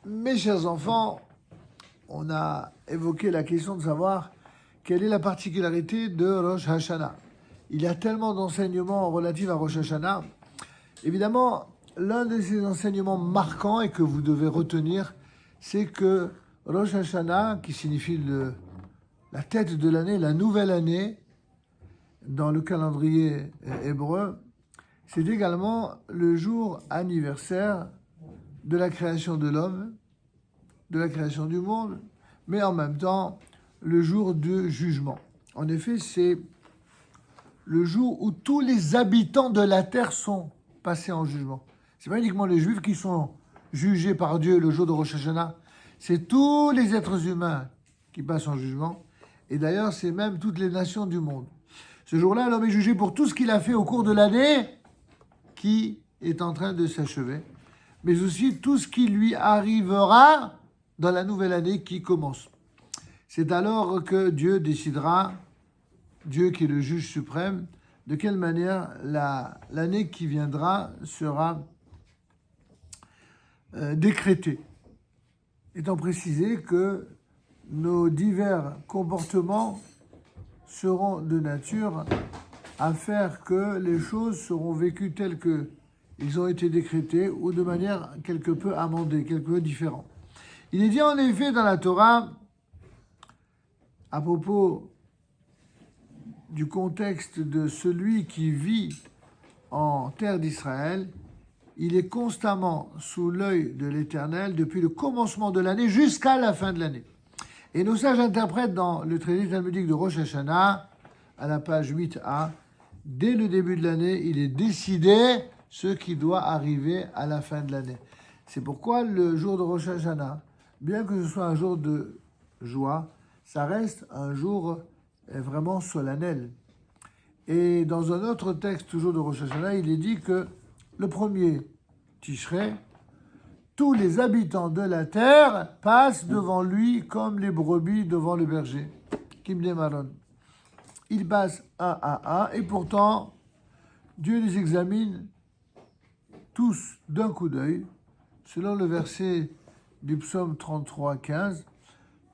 Mes chers enfants, on a évoqué la question de savoir quelle est la particularité de Rosh Hashanah. Il y a tellement d'enseignements relatifs à Rosh Hashanah. Évidemment, l'un de ces enseignements marquants et que vous devez retenir, c'est que Rosh Hashanah, qui signifie la tête de l'année, la nouvelle année, dans le calendrier hébreu, c'est également le jour anniversaire de la création de l'homme, de la création du monde, mais en même temps le jour de jugement. En effet, c'est le jour où tous les habitants de la terre sont passés en jugement. Ce n'est pas uniquement les Juifs qui sont jugés par Dieu le jour de Rosh Hashanah, c'est tous les êtres humains qui passent en jugement, et d'ailleurs c'est même toutes les nations du monde. Ce jour-là, l'homme est jugé pour tout ce qu'il a fait au cours de l'année qui est en train de s'achever, mais aussi tout ce qui lui arrivera dans la nouvelle année qui commence. C'est alors que Dieu décidera, Dieu qui est le juge suprême, de quelle manière l'année qui viendra sera décrétée. Étant précisé que nos divers comportements seront de nature à faire que les choses seront vécues telles qu'ils ont été décrétés ou de manière quelque peu amendée, quelque peu différente. Il est dit en effet dans la Torah, à propos du contexte de celui qui vit en terre d'Israël, il est constamment sous l'œil de l'Éternel depuis le commencement de l'année jusqu'à la fin de l'année. Et nos sages interprètent dans le traité talmudique de Rosh Hashanah, à la page 8a, dès le début de l'année, il est décidé ce qui doit arriver à la fin de l'année. C'est pourquoi le jour de Rosh Hashanah, bien que ce soit un jour de joie, ça reste un jour vraiment solennel. Et dans un autre texte, toujours de Rosh Hashanah, il est dit que le premier Tishrei, tous les habitants de la terre passent devant lui comme les brebis devant le berger. Kimde Maron. Ils passent un à un, et pourtant, Dieu les examine tous d'un coup d'œil. Selon le verset du psaume 33, 15,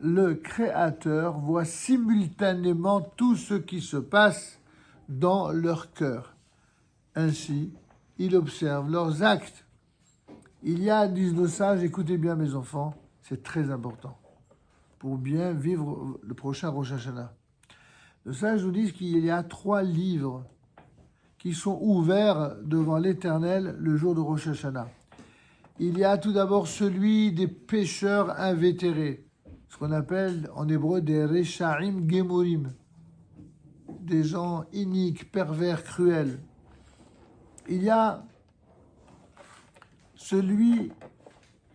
le Créateur voit simultanément tout ce qui se passe dans leur cœur. Ainsi, il observe leurs actes. Il y a, disent nos sages, écoutez bien mes enfants, c'est très important pour bien vivre le prochain Rosh Hashanah. Nos sages nous disent qu'il y a 3 livres qui sont ouverts devant l'Éternel le jour de Rosh Hashanah. Il y a tout d'abord celui des pécheurs invétérés, ce qu'on appelle en hébreu des Reshaim Gemurim, des gens iniques, pervers, cruels. Il y a celui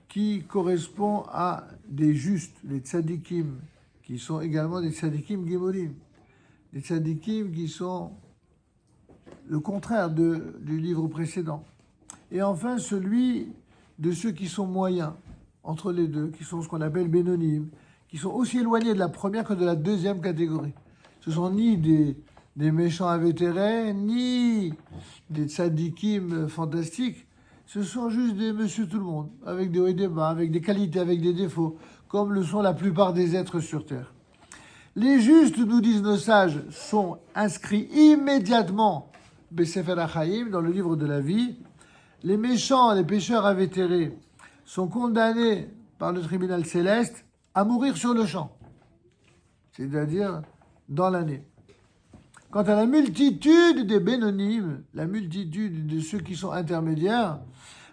qui correspond à des justes, les tzadikim, qui sont également des tzadikim gemurim, des tzadikim qui sont le contraire du livre précédent. Et enfin, celui de ceux qui sont moyens, entre les deux, qui sont ce qu'on appelle bénonim, qui sont aussi éloignés de la première que de la deuxième catégorie. Ce sont ni des méchants invétérés, ni des tzadikim fantastiques. Ce sont juste des monsieur tout le monde, avec des hauts et des bas, avec des qualités, avec des défauts, comme le sont la plupart des êtres sur terre. Les justes, nous disent nos sages, sont inscrits immédiatement Besefer HaChaim, dans le livre de la vie. Les méchants, les pécheurs invétérés, sont condamnés par le tribunal céleste à mourir sur le champ, c'est-à-dire dans l'année. Quant à la multitude des bénonymes, la multitude de ceux qui sont intermédiaires,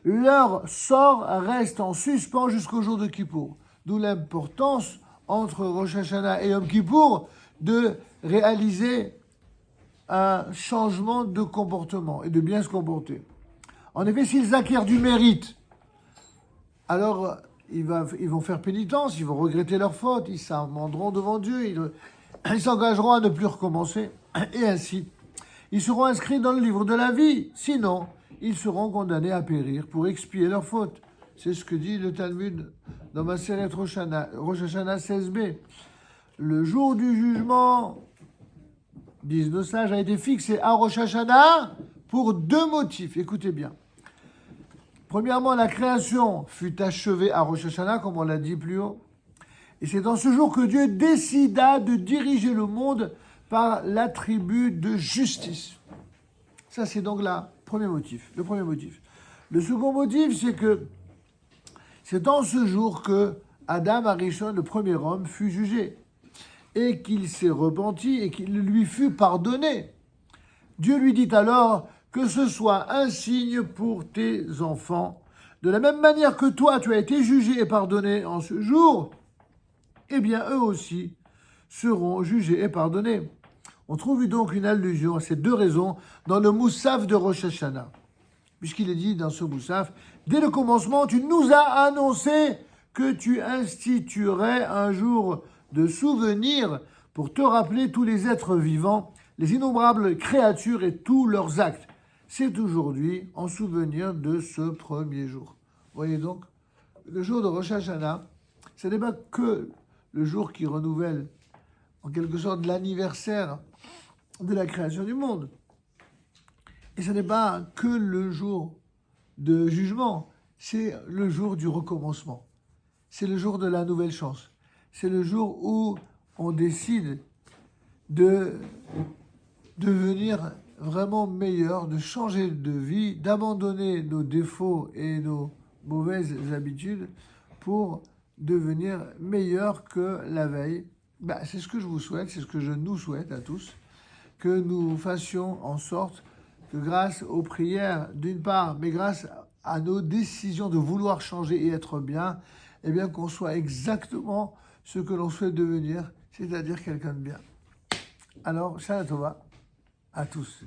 leur sort reste en suspens jusqu'au jour de Kippour. D'où l'importance, entre Rosh Hashanah et Yom Kippour, de réaliser un changement de comportement et de bien se comporter. En effet, s'ils acquièrent du mérite, alors ils vont faire pénitence, ils vont regretter leurs fautes, ils s'amenderont devant Dieu, ils s'engageront à ne plus recommencer, et ainsi, ils seront inscrits dans le livre de la vie. Sinon, ils seront condamnés à périr pour expier leurs fautes. C'est ce que dit le Talmud dans Maseret Rosh Hashanah 16b. Le jour du jugement, disent nos sages, a été fixé à Rosh Hashanah pour 2 motifs. Écoutez bien. Premièrement, la création fut achevée à Rosh Hashanah, comme on l'a dit plus haut. Et c'est dans ce jour que Dieu décida de diriger le monde par l'attribut de justice. Ça, c'est donc le premier motif. Le second motif, c'est que c'est dans ce jour que Adam Arishon, le premier homme, fut jugé et qu'il s'est repenti et qu'il lui fut pardonné. Dieu lui dit alors que ce soit un signe pour tes enfants. De la même manière que toi, tu as été jugé et pardonné en ce jour, eh bien, eux aussi seront jugés et pardonnés. On trouve donc une allusion à ces deux raisons dans le Moussaf de Rosh Hashanah. Puisqu'il est dit dans ce Moussaf, dès le commencement, tu nous as annoncé que tu instituerais un jour de souvenir pour te rappeler tous les êtres vivants, les innombrables créatures et tous leurs actes. C'est aujourd'hui en souvenir de ce premier jour. Vous voyez donc, le jour de Rosh Hashanah, ce n'est pas que le jour qui renouvelle en quelque sorte l'anniversaire de la création du monde. Et ce n'est pas que le jour de jugement, c'est le jour du recommencement. C'est le jour de la nouvelle chance. C'est le jour où on décide de devenir vraiment meilleur, de changer de vie, d'abandonner nos défauts et nos mauvaises habitudes pour devenir meilleur que la veille. C'est ce que je vous souhaite, c'est ce que je nous souhaite à tous, que nous fassions en sorte que grâce aux prières d'une part, mais grâce à nos décisions de vouloir changer et être bien, eh bien qu'on soit exactement ce que l'on souhaite devenir, c'est-à-dire quelqu'un de bien. Alors, Shana Tova à tous.